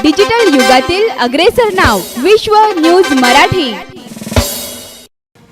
Digital युगातील अग्रेसर नाव विश्व न्यूज मराठी।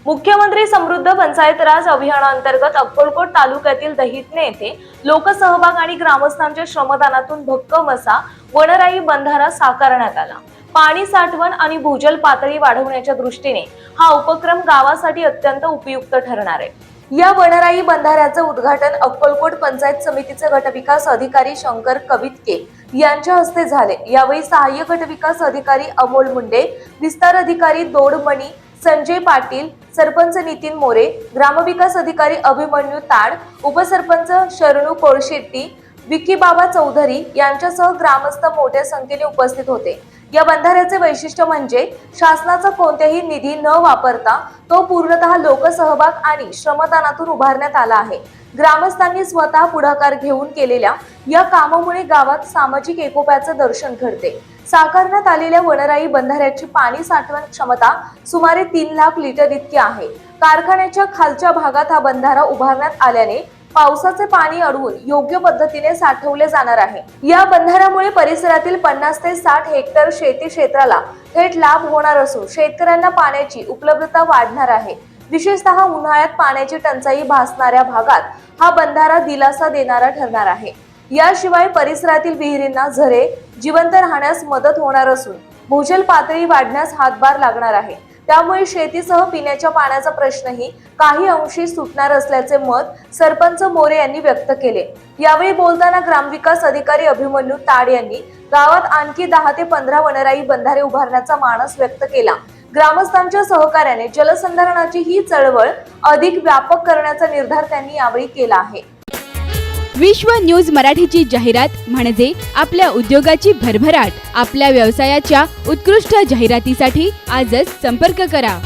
मुख्यमंत्री समृद्ध पंचायत राज अभियानांतर्गत अक्कलकोट तालुक्यातील दहिटणे येथे लोकसहभाग आणि ग्रामस्थांच्या श्रमदानातून भक्कम असा वनराई बंधारा साकारण्यात आला। पाणी साठवण आणि भूजल पातळी वाढवण्याच्या दृष्टीने हा उपक्रम गावासाठी अत्यंत उपयुक्त ठरणार आहे। या वनराई बंधाऱ्याचे उद्घाटन अक्कलकोट पंचायत समितीचे गटविकास अधिकारी शंकर कवितके यांच्या हस्ते झाले। यावेळी सहाय्यक गटविकास अधिकारी अमोल मुंडे, विस्तार अधिकारी दोडमणी संजय पाटील, सरपंच नितीन मोरे, ग्रामविकास अधिकारी अभिमन्यू ताड, उपसरपंच शरणू कोळशेट्टी, विकी बाबा चौधरी यांच्यासह ग्रामस्थ मोठ्या संख्येने उपस्थित होते। या बंधाऱ्याचे वैशिष्ट्य म्हणजे शासनाचा कोणताही निधी न वापरता तो पूर्णतः लोकसहभाग आणि श्रमदानातून उभारण्यात आला आहे। ग्रामस्थांनी स्वतः पुढाकार घेऊन केलेल्या या कामामुळे गावात सामाजिक एकोप्याचे दर्शन घडते। साकारण्यात आलेल्या वनराई बंधाऱ्याची पाणी साठवण क्षमता सुमारे 3 लाख लिटर इतकी आहे। कारखान्याच्या खालच्या भागात हा बंधारा उभारण्यात आल्याने पावसाचे पाणी अडवून योग्य पद्धतीने साठवले जाणार आहे। या बंधाऱ्यामुळे परिसरातील 50 ते 60 हेक्टर शेती क्षेत्राला थेट लाभ होणार असून शेतकऱ्यांना पाण्याची उपलब्धता वाढणार आहे। विशेषतः उन्हाळ्यात पाण्याची टंचाई भासणाऱ्या भागात हा बंधारा दिलासा देणारा ठरणार आहे। याशिवाय परिसरातील विहिरींना झरे जिवंत राहण्यास मदत होणार असून भूजल पातळी वाढण्यास हातभार लागणार आहे। त्यामुळे शेतीसह पिण्याच्या पाण्याचा प्रश्नही काही अंशी सुटणार असल्याचे मत सरपंच मोरे यांनी व्यक्त केले। यावेळी बोलताना ग्रामविकास अधिकारी अभिमन्यू ताड यांनी गावात आणखी 10 ते 15 वनराई बंधारे उभारण्याचा मानस व्यक्त केला। ग्रामस्थांच्या सहकार्याने जलसंधारणाची ही चळवळ अधिक व्यापक करण्याचा निर्धार त्यांनी यावेळी केला आहे। विश्व न्यूज मराठीची जाहिरात म्हणजे आपल्या उद्योगाची भरभराट। आपल्या व्यवसायाच्या उत्कृष्ट जाहिरातीसाठी आजच संपर्क करा।